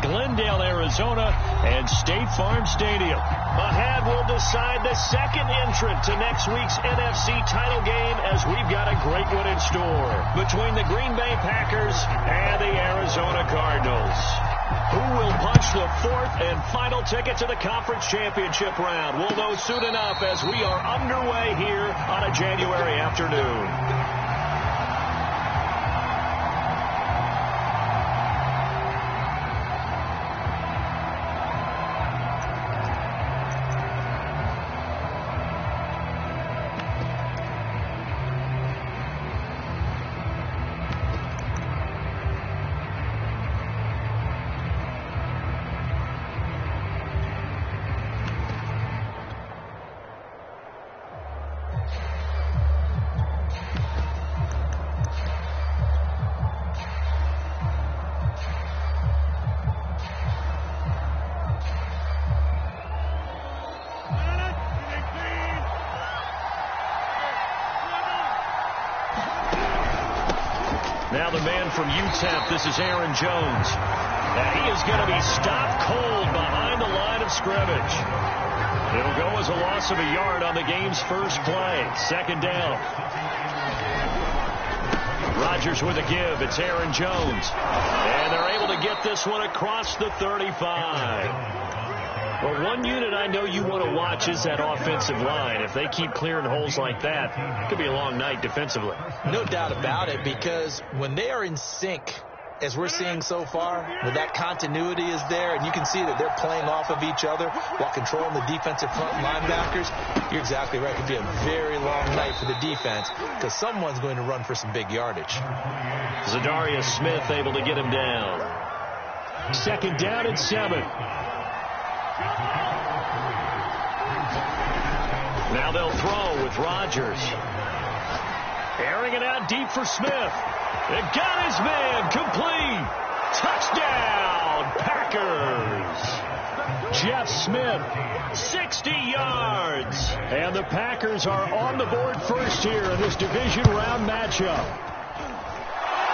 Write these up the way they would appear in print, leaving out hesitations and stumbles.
Glendale, Arizona, and State Farm Stadium. Ahead, we'll decide the second entrant to next week's NFC title game as we've got a great one in store between the Green Bay Packers and the Arizona Cardinals. Who will punch the fourth and final ticket to the conference championship round? We'll know soon enough as we are underway here on a January afternoon. Now the man from UTEP, this is Aaron Jones. And he is going to be stopped cold behind the line of scrimmage. It'll go as a loss of a yard on the game's first play. Second down. Rodgers with a give. It's Aaron Jones. And they're able to get this one across the 35. Well, one unit I know you want to watch is that offensive line. If they keep clearing holes like that, it could be a long night defensively. No doubt about it, because when they are in sync, as we're seeing so far, where that continuity is there, and you can see that they're playing off of each other while controlling the defensive front linebackers, you're exactly right. It could be a very long night for the defense because someone's going to run for some big yardage. Zadarius Smith able to get him down. Second down and 7. Now they'll throw with Rodgers. Airing it out deep for Smith. It got his man complete. Touchdown, Packers. Jeff Smith, 60 yards. And the Packers are on the board first here in this division round matchup.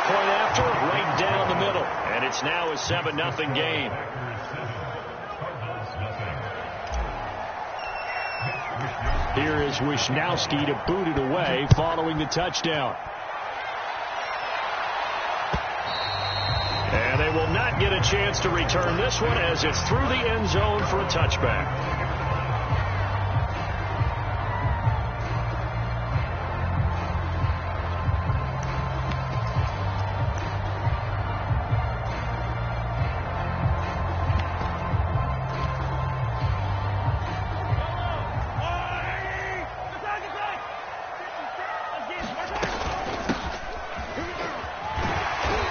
Point after, right down the middle. And it's now a 7-0 game. Here is Wisnowski to boot it away following the touchdown. And they will not get a chance to return this one as it's through the end zone for a touchback.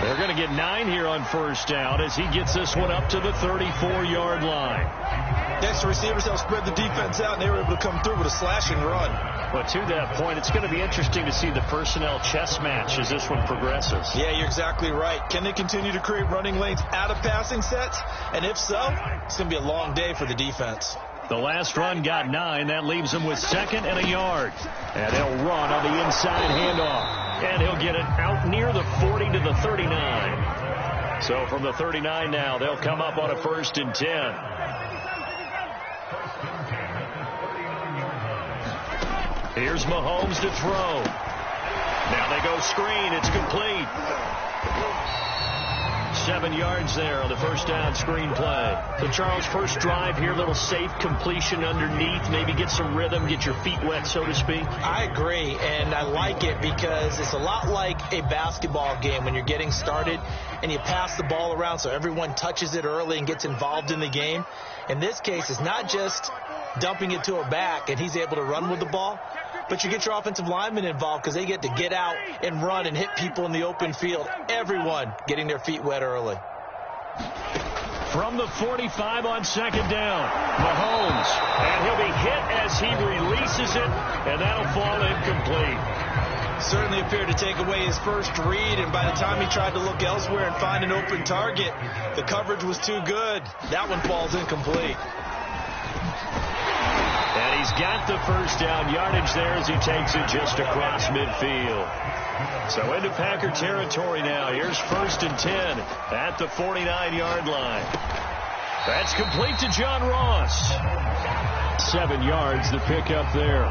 They're going to get 9 here on first down as he gets this one up to the 34-yard line. Extra receivers help spread the defense out, and they were able to come through with a slash and run. Well, to that point, it's going to be interesting to see the personnel chess match as this one progresses. Yeah, you're exactly right. Can they continue to create running lanes out of passing sets? And if so, it's going to be a long day for the defense. The last run got 9. That leaves him with 2nd and a yard. And they'll run on the inside handoff. And he'll get it out near the 40 to the 39. So from the 39 now, they'll come up on a 1st and 10. Here's Mahomes to throw. Now they go screen. It's complete. 7 yards there on the first down screen play. So, Charles, first drive here, little safe completion underneath, maybe get some rhythm, get your feet wet, so to speak. I agree, and I like it because it's a lot like a basketball game when you're getting started and you pass the ball around so everyone touches it early and gets involved in the game. In this case, it's not just dumping it to a back and he's able to run with the ball, but you get your offensive linemen involved because they get to get out and run and hit people in the open field. Everyone getting their feet wet early. From the 45 on 2nd down, Mahomes. And he'll be hit as he releases it, and that'll fall incomplete. Certainly appeared to take away his first read, and by the time he tried to look elsewhere and find an open target, the coverage was too good. That one falls incomplete. And he's got the first down yardage there as he takes it just across midfield. So into Packer territory now. Here's 1st and 10 at the 49-yard line. That's complete to John Ross. 7 yards to pick up there.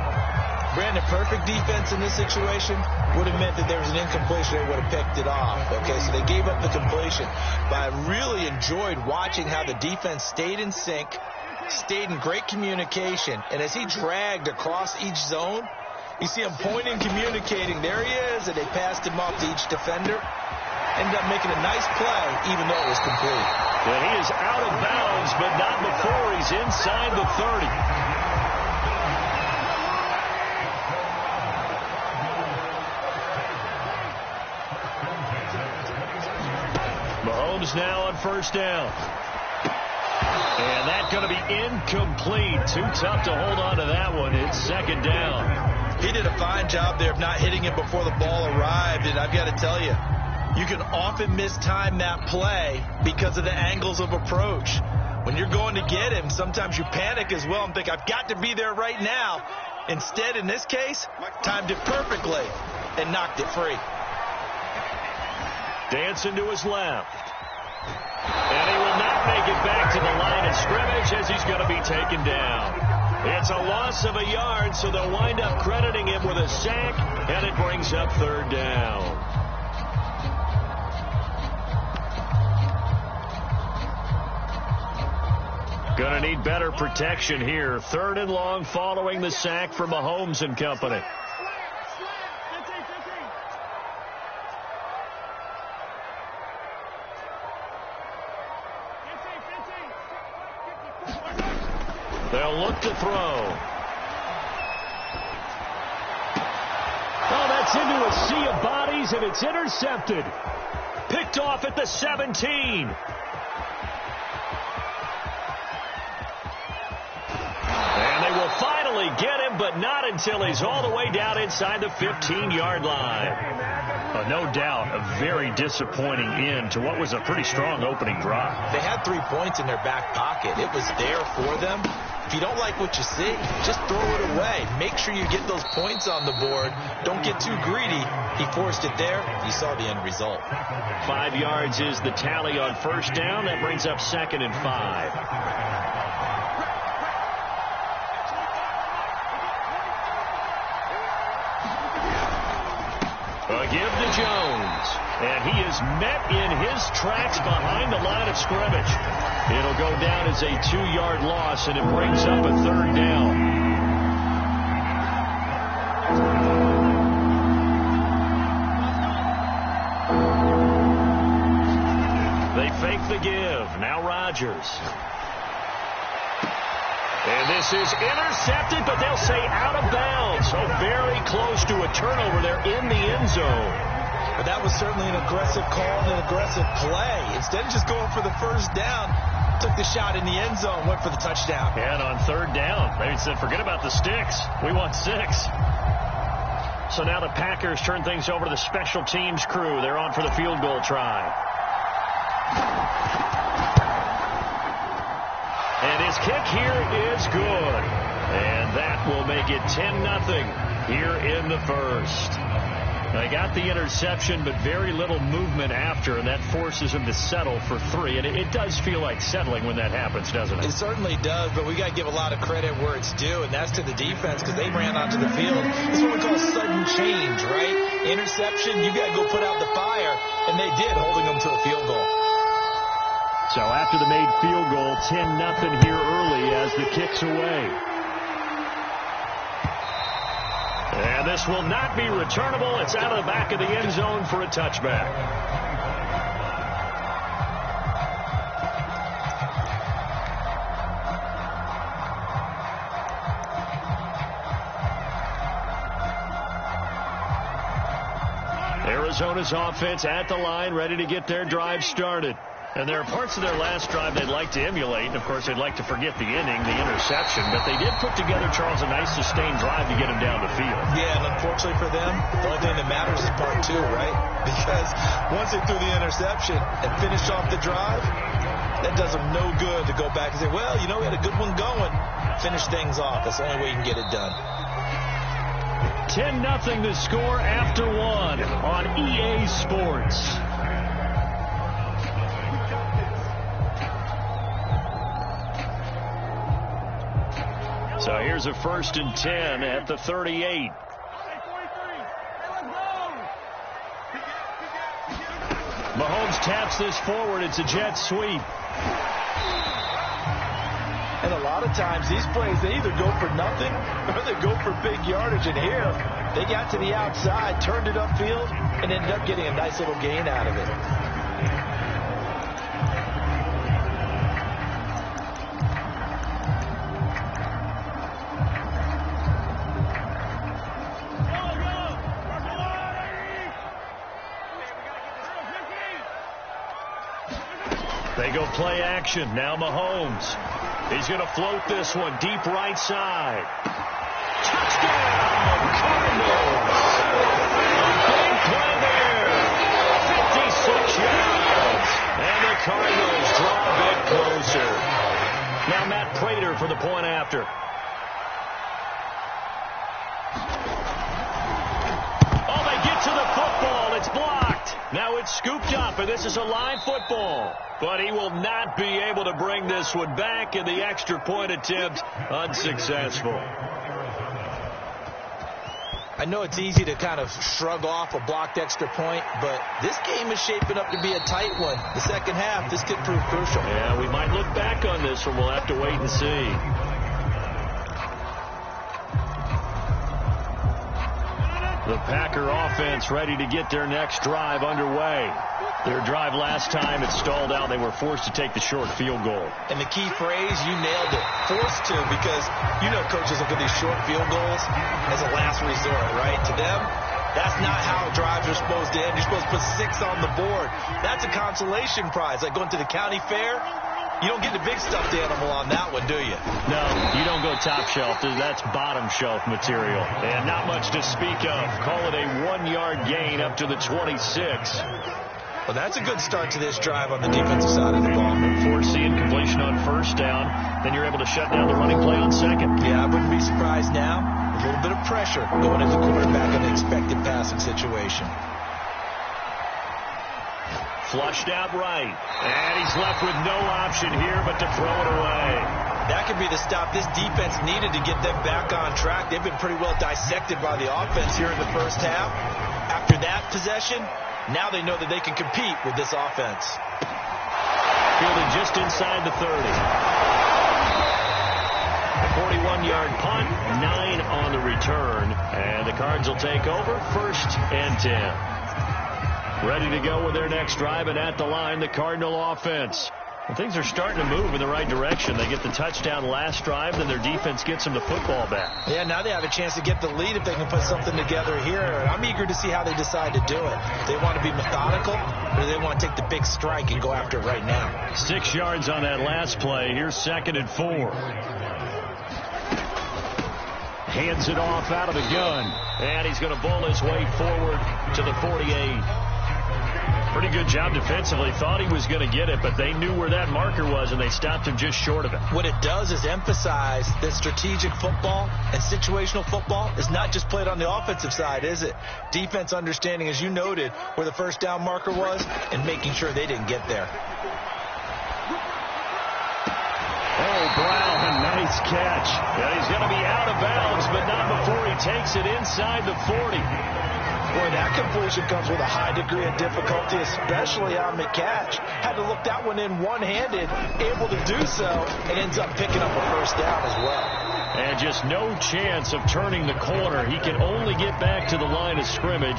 Brandon, perfect defense in this situation would have meant that there was an incompletion. They would have picked it off. Okay, so they gave up the completion. But I really enjoyed watching how the defense stayed in sync, stayed in great communication. And as he dragged across each zone, you see him pointing, communicating. There he is, and they passed him off to each defender. Ended up making a nice play, even though it was complete. And he is out of bounds, but not before he's inside the 30. Mahomes now on first down. And that's going to be incomplete. Too tough to hold on to that one. It's second down. He did a fine job there of not hitting it before the ball arrived. And I've got to tell you, you can often mistime that play because of the angles of approach. When you're going to get him, sometimes you panic as well and think, I've got to be there right now. Instead, in this case, timed it perfectly and knocked it free. Dancing to his left. And he will not make it back to the line of scrimmage as he's going to be taken down. It's a loss of a yard, so they'll wind up crediting him with a sack, and it brings up third down. Going to need better protection here. 3rd and long following the sack from Mahomes and company. They'll look to throw. Oh, that's into a sea of bodies, and it's intercepted. Picked off at the 17. And they will finally get him, but not until he's all the way down inside the 15-yard line. No doubt a very disappointing end to what was a pretty strong opening drive. They had 3 points in their back pocket. It was there for them. If you don't like what you see, just throw it away. Make sure you get those points on the board. Don't get too greedy. He forced it there. You saw the end result. 5 yards is the tally on first down. That brings up 2nd and 5. A give to Jones. And he is met in his tracks behind the line of scrimmage. It'll go down as a 2-yard loss, and it brings up a 3rd down. They fake the give. Now Rodgers. And this is intercepted, but they'll say out of bounds. So very close to a turnover there in the end zone. But that was certainly an aggressive call and an aggressive play. Instead of just going for the first down, took the shot in the end zone, went for the touchdown. And on 3rd down, they said, forget about the sticks. We want 6. So now the Packers turn things over to the special teams crew. They're on for the field goal try. And his kick here is good. And that will make it 10-0 here in the first. They got the interception, but very little movement after, and that forces him to settle for 3. And it does feel like settling when that happens, doesn't it? It certainly does, but we got to give a lot of credit where it's due, and that's to the defense because they ran onto the field. It's what we call sudden change, right? Interception, you got to go put out the fire, and they did, holding them to a field goal. So after the made field goal, 10-0 here early as the kick's away. And this will not be returnable. It's out of the back of the end zone for a touchback. Arizona's offense at the line, ready to get their drive started. And there are parts of their last drive they'd like to emulate. And, of course, they'd like to forget the inning, the interception. But they did put together, Charles, a nice sustained drive to get him down the field. Yeah, and unfortunately for them, the only thing that matters is part 2, right? Because once they threw the interception and finished off the drive, that does them no good to go back and say, well, you know, we had a good one going. Finish things off. That's the only way you can get it done. 10-0 the score after 1 on EA Sports. So here's a 1st and 10 at the 38. Mahomes taps this forward. It's a jet sweep. And a lot of times these plays, they either go for nothing or they go for big yardage. And here, they got to the outside, turned it upfield, and ended up getting a nice little gain out of it. They go play action. Now Mahomes. He's going to float this one deep right side. Touchdown, Cardinals. Big play there. 56 yards. And the Cardinals draw a bit closer. Now Matt Prater for the point after. Oh, they get to the football. It's blocked. Now it's scooped up, and this is a live football. But he will not be able to bring this one back, and the extra point attempt unsuccessful. I know it's easy to kind of shrug off a blocked extra point, but this game is shaping up to be a tight one. The second half, this could prove crucial. Yeah, we might look back on this one. We'll have to wait and see. The Packer offense ready to get their next drive underway. Their drive last time, it stalled out. They were forced to take the short field goal. And the key phrase, you nailed it. Forced to, because you know coaches look at these short field goals as a last resort, right? To them, that's not how drives are supposed to end. You're supposed to put 6 on the board. That's a consolation prize. Like going to the county fair, you don't get the big stuffed animal on that one, do you? No, you don't go top shelf. That's bottom shelf material. And not much to speak of. Call it a 1-yard gain up to the 26. Well, that's a good start to this drive on the defensive side of the ball. Force the incompletion on first down. Then you're able to shut down the running play on second. Yeah, I wouldn't be surprised now. A little bit of pressure going at the quarterback in the expected passing situation. Flushed out right. And he's left with no option here but to throw it away. That could be the stop this defense needed to get them back on track. They've been pretty well dissected by the offense here in the first half. After that possession, now they know that they can compete with this offense. Fielded just inside the 30. A 41-yard punt, 9 on the return. And the Cards will take over, 1st and 10. Ready to go with their next drive, and at the line, the Cardinal offense. Well, things are starting to move in the right direction. They get the touchdown last drive, then their defense gets them the football back. Yeah, now they have a chance to get the lead if they can put something together here. I'm eager to see how they decide to do it. They want to be methodical, or do they want to take the big strike and go after it right now? 6 yards on that last play. Here's 2nd and 4. Hands it off out of the gun, and he's going to bowl his way forward to the 48. Pretty good job defensively. Thought he was going to get it, but they knew where that marker was, and they stopped him just short of it. What it does is emphasize that strategic football and situational football is not just played on the offensive side, is it? Defense understanding, as you noted, where the first down marker was and making sure they didn't get there. Oh, Brown, nice catch. Yeah, he's going to be out of bounds, but not before he takes it inside the 40. Boy, that completion comes with a high degree of difficulty, especially on the catch. Had to look that one in one-handed, able to do so, and ends up picking up a first down as well. And just no chance of turning the corner. He can only get back to the line of scrimmage.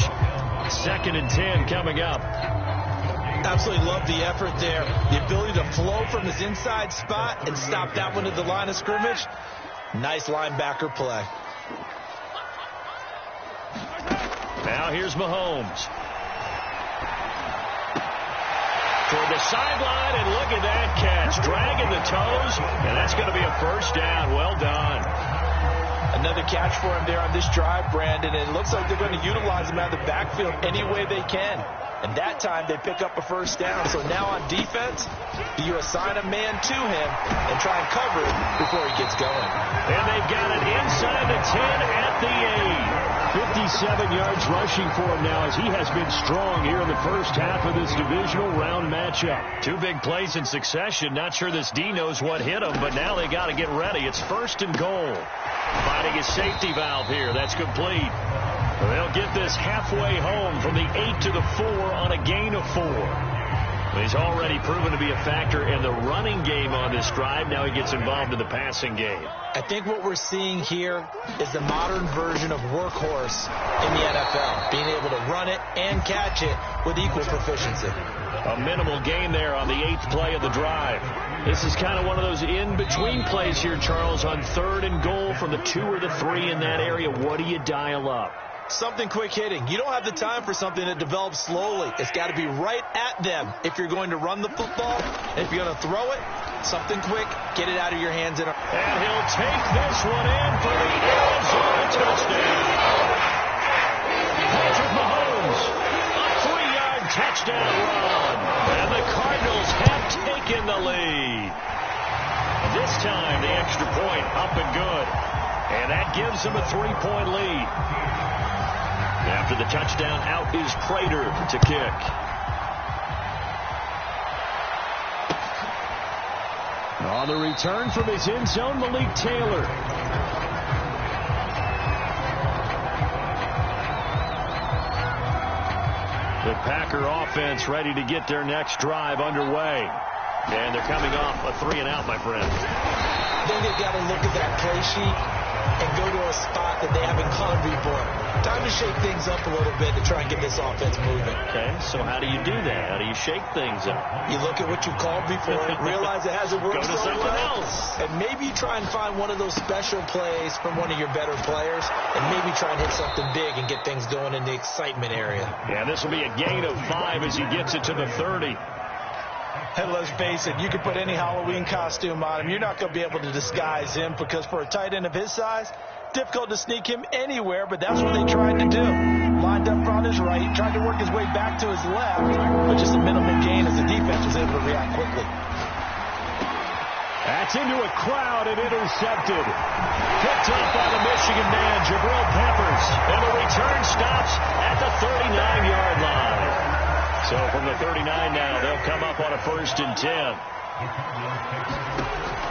2nd and 10 coming up. Absolutely love the effort there. The ability to flow from his inside spot and stop that one at the line of scrimmage. Nice linebacker play. Now here's Mahomes. Toward the sideline, and look at that catch. Dragging the toes, and that's going to be a first down. Well done. Another catch for him there on this drive, Brandon, and it looks like they're going to utilize him out of the backfield any way they can. And that time they pick up a first down. So now on defense, do you assign a man to him and try and cover it before he gets going? And they've got it inside the 10 at the 8. 57 yards rushing for him now as he has been strong here in the first half of this divisional round matchup. 2 big plays in succession. Not sure this D knows what hit him, but now they got to get ready. It's 1st and goal. Finding a safety valve here. That's complete. They'll get this halfway home from the 8 to the 4 on a gain of 4. He's already proven to be a factor in the running game on this drive. Now he gets involved in the passing game. I think what we're seeing here is the modern version of workhorse in the NFL, being able to run it and catch it with equal proficiency. A minimal gain there on the 8th play of the drive. This is kind of one of those in-between plays here, Charles, on 3rd and goal from the 2 or the 3 in that area. What do you dial up? Something quick hitting. You don't have the time for something that develops slowly. It's got to be right at them if you're going to run the football. And if you're going to throw it, something quick, get it out of your hands. And he'll take this one in for the Arizona touchdown. Patrick Mahomes, a 3-yard touchdown run. And the Cardinals have taken the lead. This time, the extra point up and good. And that gives them a 3-point lead. After the touchdown, out is Prater to kick. On the return from his end zone, Malik Taylor. The Packer offense ready to get their next drive underway. And they're coming off a 3-and-out, my friend. I think they've got to look at that play sheet and go to a spot that they haven't gone before. Time to shake things up a little bit to try and get this offense moving. Okay, so how do you do that? How do you shake things up? You look at what you called before, realize it hasn't worked Go to so something well, else. and maybe try and find one of those special plays from one of your better players, and maybe try and hit something big and get things going in the excitement area. Yeah, this will be a gain of 5 as he gets it to the 30. And let's face it, you can put any Halloween costume on him. You're not going to be able to disguise him because for a tight end of his size, difficult to sneak him anywhere, but that's what they tried to do. Lined up on his right, tried to work his way back to his left, but just a minimal gain as the defense was able to react quickly. That's into a crowd and intercepted. Picked up by the Michigan man, Jabril Peppers. And the return stops at the 39-yard line. So from the 39 now, they'll come up on a 1st and 10.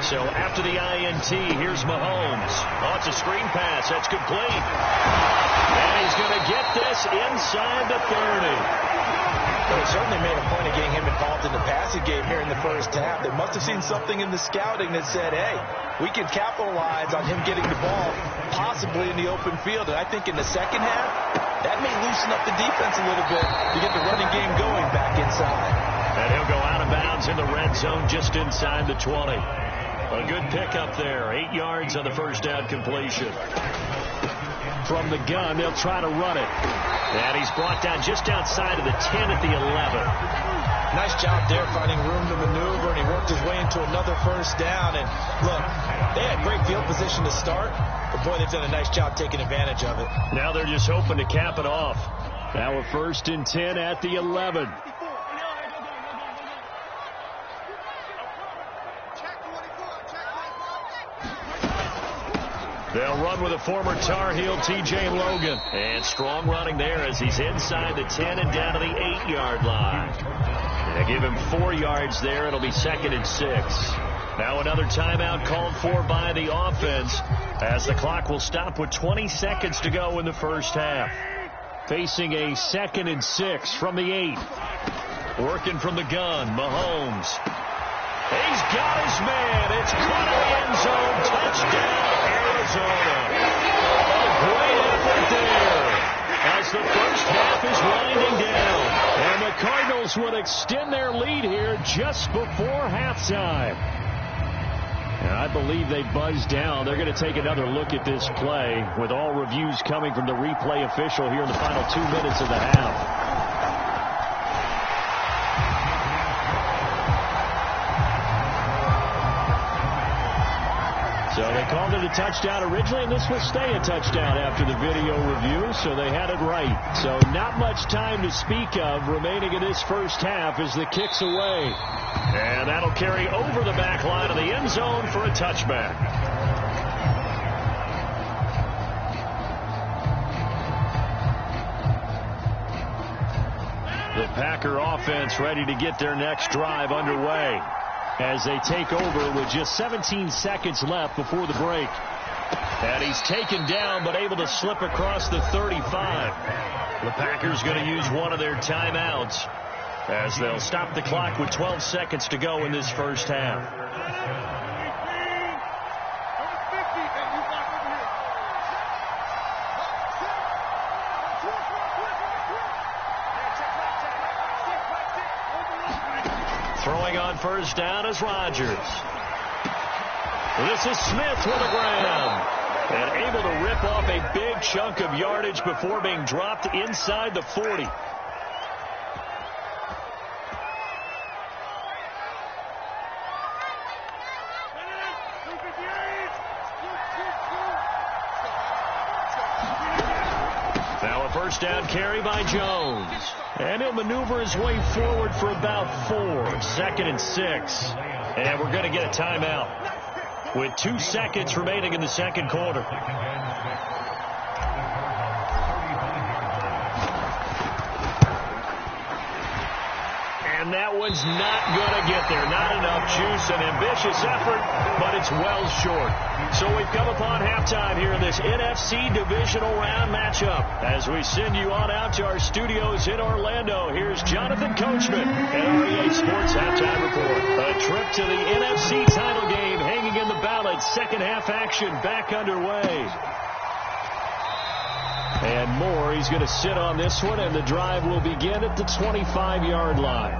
So after the INT, here's Mahomes. Oh, it's a screen pass. That's complete. And he's going to get this inside the 30. They certainly made a point of getting him involved in the passing game here in the first half. They must have seen something in the scouting that said, hey, we can capitalize on him getting the ball possibly in the open field. And I think in the second half, that may loosen up the defense a little bit to get the running game going back inside. And he'll go out of bounds in the red zone just inside the 20. A good pickup there. 8 yards on the first down completion. From the gun, they'll try to run it. And he's brought down just outside of the 10 at the 11. Nice job there finding room to maneuver, and he worked his way into another first down. And look, they had great field position to start, but boy, they've done a nice job taking advantage of it. Now they're just hoping to cap it off. Now a 1st and 10 at the 11. They'll run with a former Tar Heel, T.J. Logan. And strong running there as he's inside the 10 and down to the 8-yard line. They give him 4 yards there. It'll be 2nd and 6. Now another timeout called for by the offense as the clock will stop with 20 seconds to go in the first half. Facing a 2nd and 6 from the 8. Working from the gun, Mahomes. He's got his man. It's caught in the end zone. Touchdown, Arizona. Oh, great effort there as the first half is winding down. And the Cardinals will extend their lead here just before halftime. And I believe they buzzed down. They're going to take another look at this play with all reviews coming from the replay official here in the final 2 minutes of the half. So So they called it a touchdown originally, and this will stay a touchdown after the video review, so they had it right. So not much time to speak of remaining in this first half as the kick's away. And that'll carry over the back line of the end zone for a touchback. The Packer offense ready to get their next drive underway as they take over with just 17 seconds left before the break. And he's taken down but able to slip across the 35. The Packers going to use one of their timeouts as they'll stop the clock with 12 seconds to go in this first half. Throwing on first down is Rodgers. This is Smith with a grab. And able to rip off a big chunk of yardage before being dropped inside the 40. Now a first down carry by Jones. And he'll maneuver his way forward for about 4. 2nd and 6. And we're going to get a timeout with 2 seconds remaining in the second quarter. And that one's not going to get there. Not enough juice. An ambitious effort, but it's well short. So we've come upon halftime here in this NFC Divisional Round matchup. As we send you on out to our studios in Orlando, here's Jonathan Coachman at REA Sports Halftime Report. A trip to the NFC title game hanging in the balance. Second half action back underway. And Moore, he's going to sit on this one, and the drive will begin at the 25-yard line.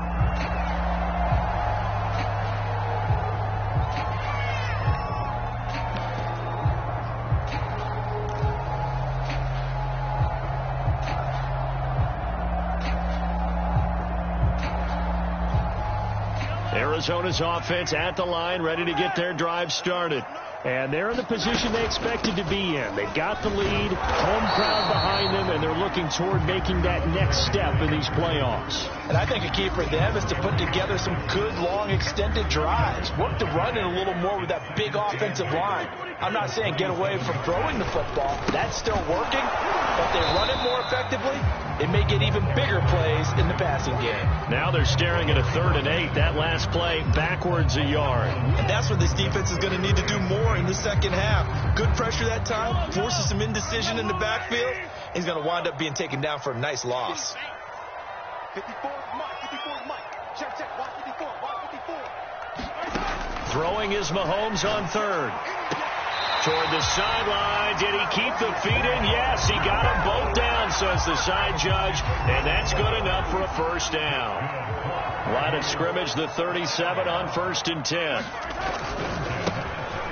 Arizona's offense at the line, ready to get their drive started. And they're in the position they expected to be in. They've got the lead, home crowd behind them, and they're looking toward making that next step in these playoffs. And I think a key for them is to put together some good, long, extended drives. Work the run in a little more with that big offensive line. I'm not saying get away from throwing the football. That's still working. But they run it more effectively, it may get even bigger plays in the passing game. Now they're staring at a 3rd and 8. That last play backwards a yard. And that's what this defense is going to need to do more in the second half. Good pressure that time, forces some indecision in the backfield. He's going to wind up being taken down for a nice loss. 54, Mike. Check, 154. Throwing is Mahomes on 3rd. Toward the sideline. Did he keep the feet in? Yes, he got them both down, says the side judge. And that's good enough for a first down. Line of scrimmage, the 37 on 1st and 10.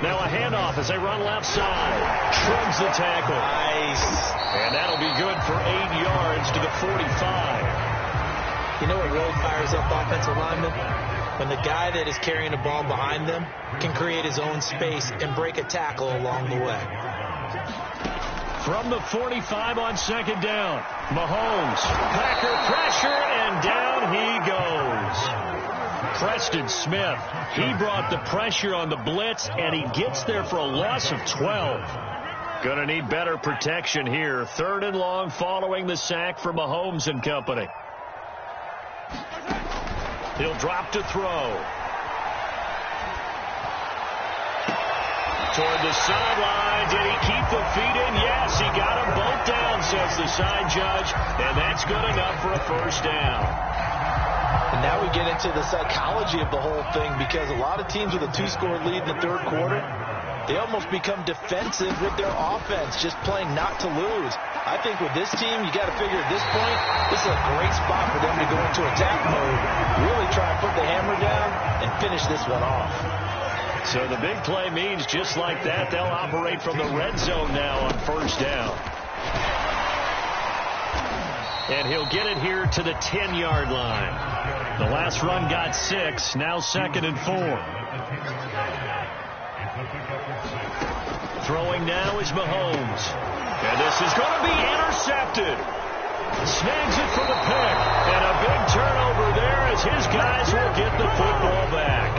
Now a handoff as they run left side. Trims the tackle. Nice. And that'll be good for 8 yards to the 45. You know what really fires up offensive linemen? When the guy that is carrying the ball behind them can create his own space and break a tackle along the way. From the 45 on 2nd down, Mahomes, Packer pressure, and down he goes. Preston Smith, he brought the pressure on the blitz, and he gets there for a loss of 12. Gonna need better protection here. 3rd and long following the sack for Mahomes and company. He'll drop to throw. Toward the sideline. Did he keep the feet in? Yes, he got them both down, says the side judge. And that's good enough for a first down. And now we get into the psychology of the whole thing, because a lot of teams with a 2-score lead in the 3rd quarter, they almost become defensive with their offense, just playing not to lose. I think with this team, you got to figure at this point, this is a great spot for them to go into attack mode, really try and put the hammer down and finish this one off. So the big play means just like that, they'll operate from the red zone now on 1st down. And he'll get it here to the 10-yard line. The last run got 6, now 2nd and 4. Throwing now is Mahomes. And this is going to be intercepted. Snags it for the pick. And a big turnover there as his guys will get the football back.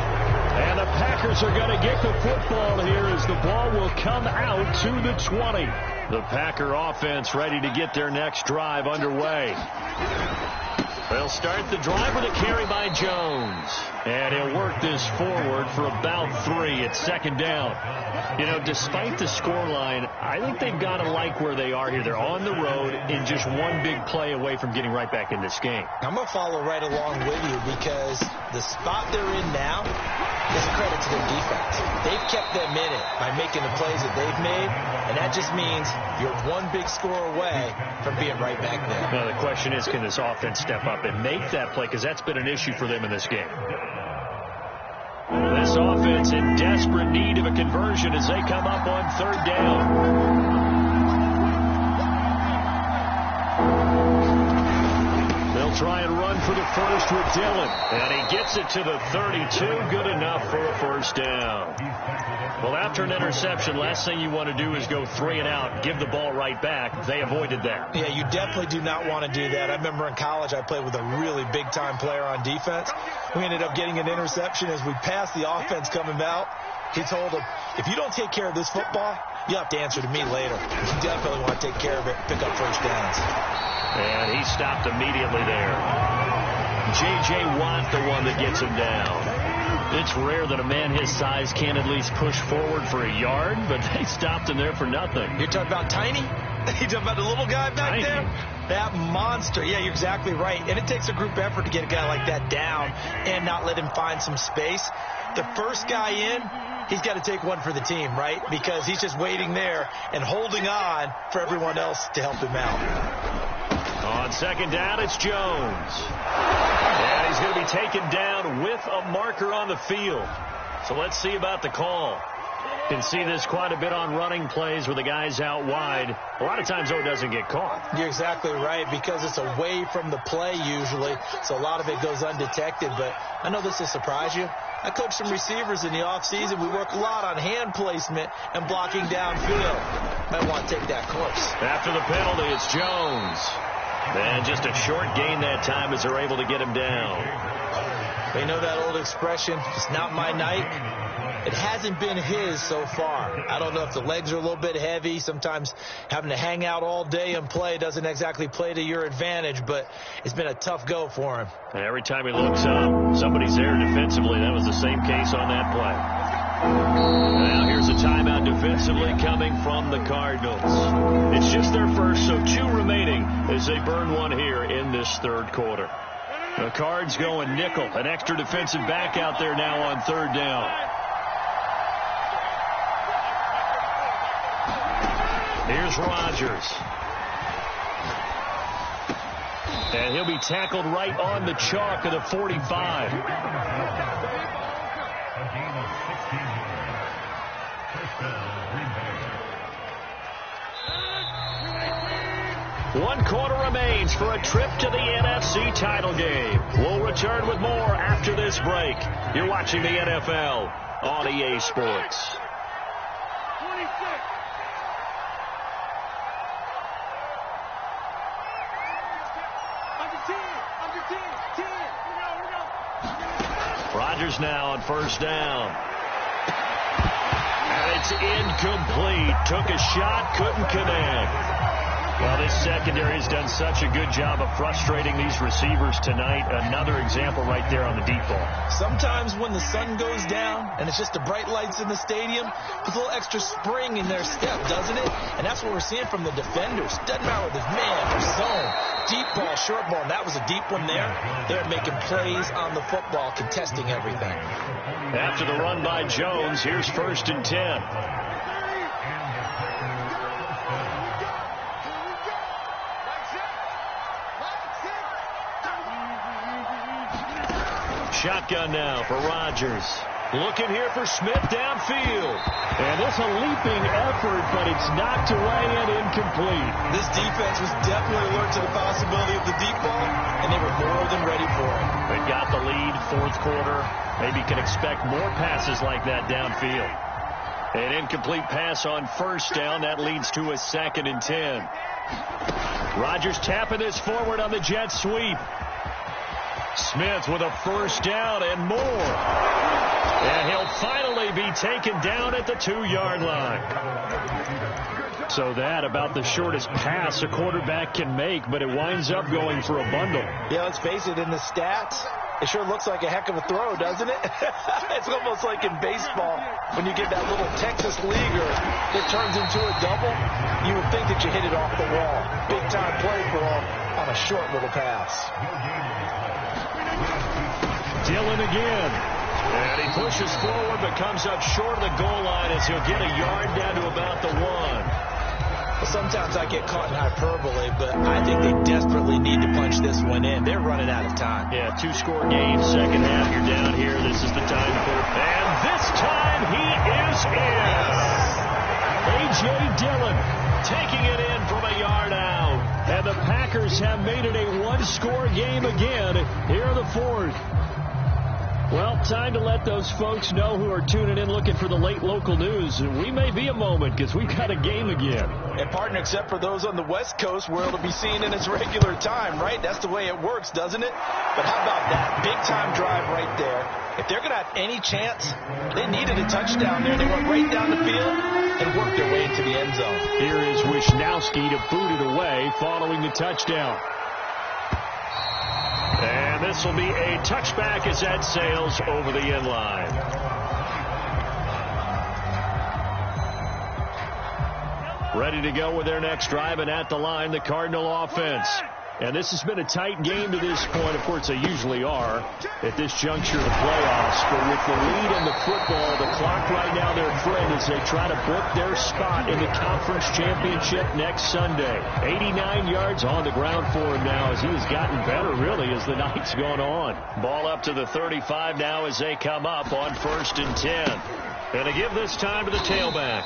And the Packers are going to get the football here as the ball will come out to the 20. The Packer offense ready to get their next drive underway. They'll start the drive with a carry by Jones. And he'll work this forward for about 3 at second down. You know, despite the scoreline, I think they've got to like where they are here. They're on the road in just one big play away from getting right back in this game. I'm going to follow right along with you because the spot they're in now is credit to their defense. They've kept them in it by making the plays that they've made, and that just means you're one big score away from being right back there. Now, the question is, can this offense step up and make that play? Because that's been an issue for them in this game. This offense in desperate need of a conversion as they come up on third down. They'll try and run for the first with Dillon. And he gets it to the 32. Good enough for a first down. Well, after an interception, last thing you want to do is go 3 and out, give the ball right back. They avoided that. Yeah, you definitely do not want to do that. I remember in college I played with a really big-time player on defense. We ended up getting an interception as we passed the offense coming out. He told him, if you don't take care of this football, you'll have to answer to me later. You definitely want to take care of it, pick up first downs. And he stopped immediately there. J.J. Watt, the one that gets him down. It's rare that a man his size can at least push forward for a yard, but they stopped him there for nothing. You're talking about Tiny? You're talking about the little guy back there? That monster. Yeah, you're exactly right. And it takes a group effort to get a guy like that down and not let him find some space. The first guy in, he's got to take one for the team, right? Because he's just waiting there and holding on for everyone else to help him out. On second down, it's Jones. And he's going to be taken down with a marker on the field. So let's see about the call. You can see this quite a bit on running plays with the guys out wide. A lot of times, though, it doesn't get caught. You're exactly right, because it's away from the play usually, so a lot of it goes undetected. But I know this will surprise you. I coach some receivers in the offseason. We work a lot on hand placement and blocking downfield. Might want to take that course. After the penalty, it's Jones. And just a short gain that time as they're able to get him down. They know that old expression, it's not my night. It hasn't been his so far. I don't know if the legs are a little bit heavy. Sometimes having to hang out all day and play doesn't exactly play to your advantage, but it's been a tough go for him. And every time he looks up, somebody's there defensively. That was the same case on that play. Now here's a timeout defensively coming from the Cardinals. It's just their first, so 2 remaining as they burn one here in this third quarter. The Cards going nickel, an extra defensive back out there now on third down. Here's Rodgers. And he'll be tackled right on the chalk of the 45. One quarter remains for a trip to the NFC title game. We'll return with more after this break. You're watching the NFL on EA Sports. Rodgers now on first down. And it's incomplete. Took a shot, couldn't connect. Well, this secondary has done such a good job of frustrating these receivers tonight. Another example right there on the deep ball. Sometimes when the sun goes down and it's just the bright lights in the stadium, puts a little extra spring in their step, doesn't it? And that's what we're seeing from the defenders. Doesn't matter whether it's man or zone, deep ball, short ball. And that was a deep one there. They're making plays on the football, contesting everything. After the run by Jones, here's 1st and 10. Shotgun now for Rodgers. Looking here for Smith downfield. And it's a leaping effort, but it's knocked away and incomplete. This defense was definitely alert to the possibility of the deep ball, and they were more than ready for it. They got the lead, fourth quarter. Maybe can expect more passes like that downfield. An incomplete pass on first down. That leads to a 2nd and 10. Rodgers tapping this forward on the jet sweep. Smith with a first down and more. And he'll finally be taken down at the 2-yard line. So that about the shortest pass a quarterback can make, but it winds up going for a bundle. Yeah, let's face it, in the stats, it sure looks like a heck of a throw, doesn't it? It's almost like in baseball when you get that little Texas leaguer that turns into a double. You would think that you hit it off the wall. Big time play for him on a short little pass. Dillon again. And he pushes forward but comes up short of the goal line as he'll get a yard down to about the 1. Well, sometimes I get caught in hyperbole, but I think they desperately need to punch this one in. They're running out of time. Yeah, 2-score game, second half, you're down here. This is the time for it. And this time he is in. A.J. Dillon taking it in from a yard out. And the Packers have made it a 1-score game again here in the 4th. Well, time to let those folks know who are tuning in looking for the late local news. We may be a moment because we've got a game again. And, partner, except for those on the West Coast where it'll be seen in its regular time, right? That's the way it works, doesn't it? But how about that big-time drive right there? If they're going to have any chance, they needed a touchdown there. They went right down the field and worked their way into the end zone. Here is Wisnowski to boot it away following the touchdown. And this will be a touchback as that sails over the end line. Ready to go with their next drive, and at the line, the Cardinal offense. And this has been a tight game to this point. Of course, they usually are at this juncture of the playoffs. But with the lead in the football, the clock right now, their friend, as they try to book their spot in the conference championship next Sunday. 89 yards on the ground for him now as he has gotten better, really, as the night's gone on. Ball up to the 35 now as they come up on 1st and 10. And they give this time to the tailback.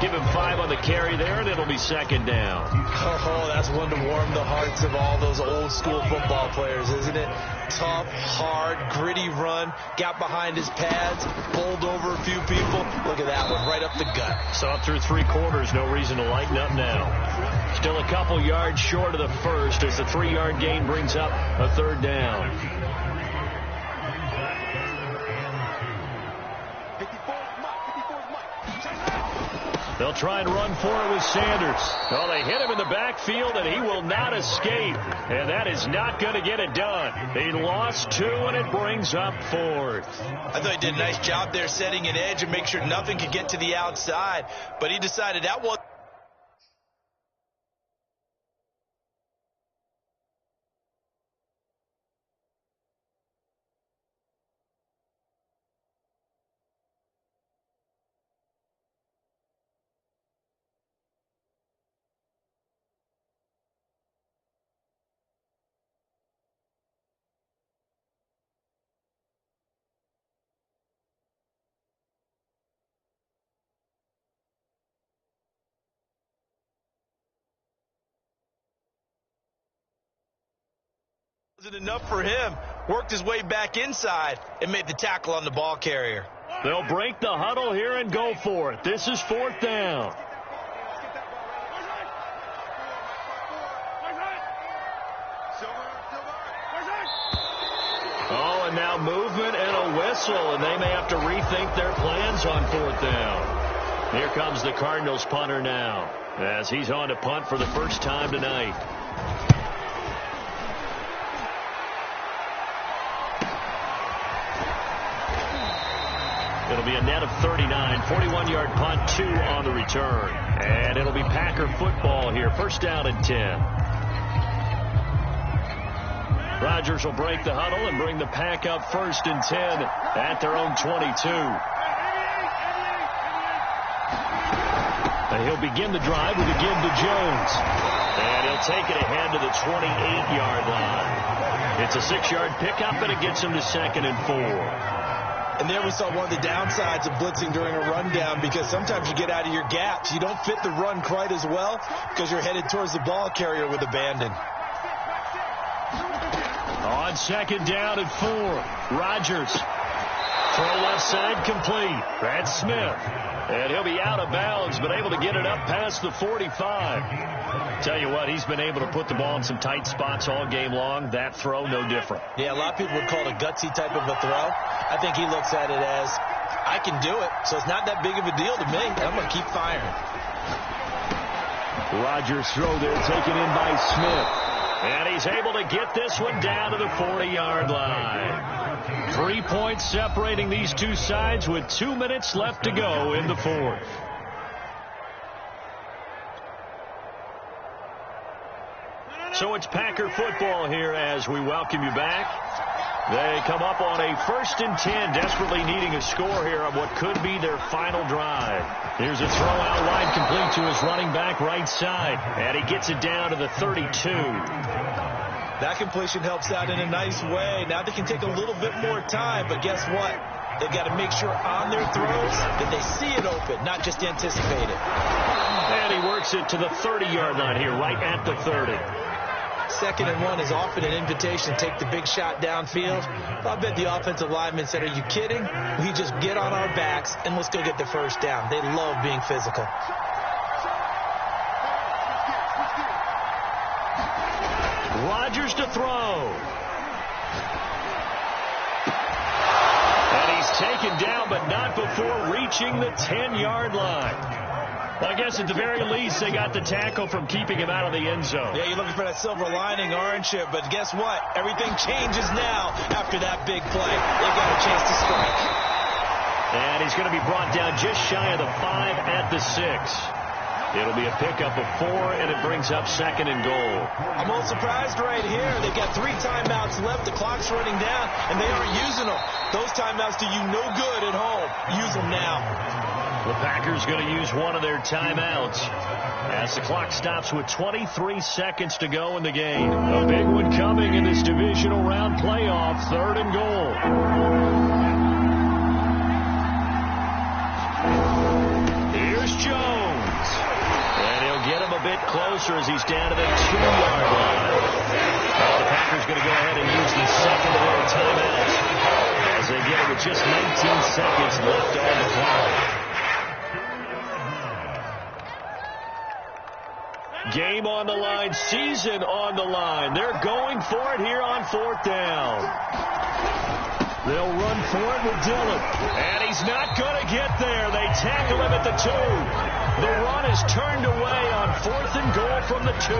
Give him 5 on the carry there, and it'll be 2nd down. Oh, that's one to warm the hearts of all those old-school football players, isn't it? Tough, hard, gritty run, got behind his pads, bowled over a few people. Look at that one, right up the gut. So up through 3 quarters, no reason to lighten up now. Still a couple yards short of the first as the 3-yard gain brings up a 3rd down. They'll try and run for it with Sanders. Well, they hit him in the backfield, and he will not escape. And that is not going to get it done. He lost 2, and it brings up 4th. I thought he did a nice job there setting an edge and make sure nothing could get to the outside. But he decided that was... wasn't enough for him. Worked his way back inside and made the tackle on the ball carrier. They'll break the huddle here and go for it. This is 4th down. Oh, and now movement and a whistle, and they may have to rethink their plans on 4th down. Here comes the Cardinals punter now as he's on to punt for the first time tonight. It'll be a net of 39, 41-yard punt, 2 on the return. And it'll be Packer football here, 1st down and 10. Rodgers will break the huddle and bring the Pack up 1st and 10 at their own 22. And he'll begin the drive with a give to Jones. And he'll take it ahead to the 28-yard line. It's a 6-yard pickup, and it gets him to 2nd and 4. And there we saw one of the downsides of blitzing during a rundown, because sometimes you get out of your gaps. You don't fit the run quite as well because you're headed towards the ball carrier with abandon. On 2nd down and 4, Rodgers Throw left side complete. That's Smith. And he'll be out of bounds, but able to get it up past the 45. Tell you what, he's been able to put the ball in some tight spots all game long. That throw, no different. Yeah, a lot of people would call it a gutsy type of a throw. I think he looks at it as, I can do it, so it's not that big of a deal to me. I'm going to keep firing. Rodgers' throw there taken in by Smith. And he's able to get this one down to the 40-yard line. 3 points separating these two sides with 2 minutes left to go in the fourth. So it's Packer football here as we welcome you back. They come up on a 1st and 10, desperately needing a score here on what could be their final drive. Here's a throw out wide complete to his running back right side, and he gets it down to the 32. That completion helps out in a nice way. Now they can take a little bit more time, but guess what? They've got to make sure on their throws that they see it open, not just anticipate it. And he works it to the 30-yard line here, right at the 30. 2nd and 1 is often an invitation to take the big shot downfield. I bet the offensive lineman said, are you kidding? We just get on our backs and let's go get the first down. They love being physical. Rodgers to throw. And he's taken down, but not before reaching the 10-yard line. Well, I guess at the very least, they got the tackle from keeping him out of the end zone. Yeah, you're looking for that silver lining, aren't you? But guess what? Everything changes now after that big play. They got a chance to strike. And he's going to be brought down just shy of the 5 at the 6. It'll be a pickup of 4, and it brings up 2nd and goal. I'm a little surprised right here. They've got 3 timeouts left. The clock's running down, and they aren't using them. Those timeouts do you no good at home. Use them now. The Packers going to use one of their timeouts as the clock stops with 23 seconds to go in the game. A big one coming in this divisional round playoff, 3rd and goal. Here's Jones. And he'll get him a bit closer as he's down to the 2-yard line. Now the Packers going to go ahead and use the 2nd of their timeouts as they get it with just 19 seconds left on the clock. Game on the line, season on the line. They're going for it here on 4th down. They'll run for it with Dillon. And he's not going to get there. They tackle him at the 2. The run is turned away on 4th and goal from the 2.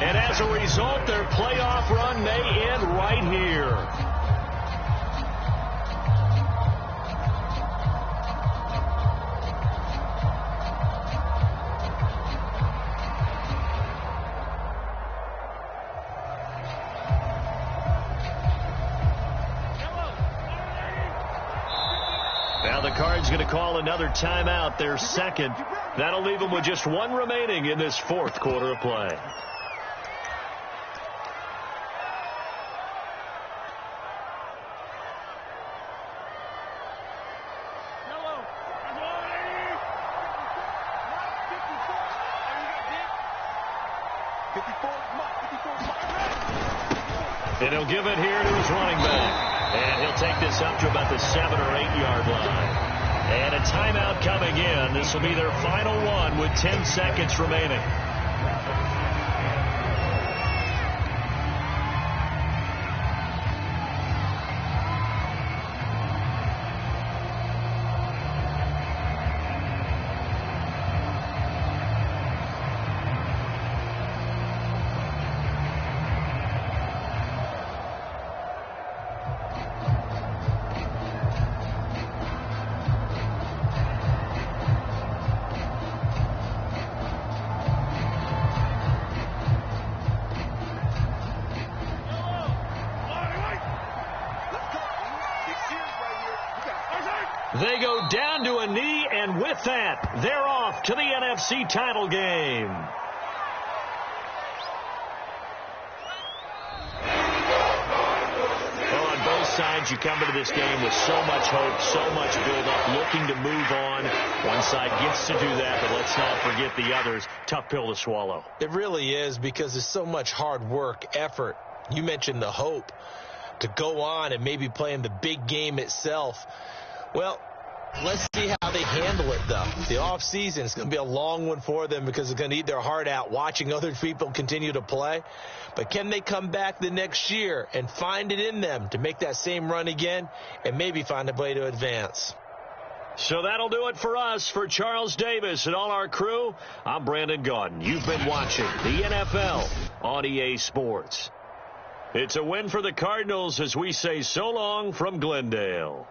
And as a result, their playoff run may end right here. Cards going to call another timeout, their 2nd. That'll leave them with just 1 remaining in this 4th quarter of play. And he'll give it here to his running back. And he'll take this up to about the 7 or 8-yard line. And a timeout coming in. This will be their final one with 10 seconds remaining. They go down to a knee, and with that, they're off to the NFC title game. Well, on both sides, you come into this game with so much hope, so much build-up, looking to move on. One side gets to do that, but let's not forget the others. Tough pill to swallow. It really is, because there's so much hard work, effort. You mentioned the hope. to go on and maybe play in the big game itself. Well, let's see how they handle it, though. The offseason is going to be a long one for them because it's going to eat their heart out watching other people continue to play. But can they come back the next year and find it in them to make that same run again and maybe find a way to advance? So that'll do it for us. For Charles Davis and all our crew, I'm Brandon Gaudin. You've been watching the NFL on EA Sports. It's a win for the Cardinals as we say so long from Glendale.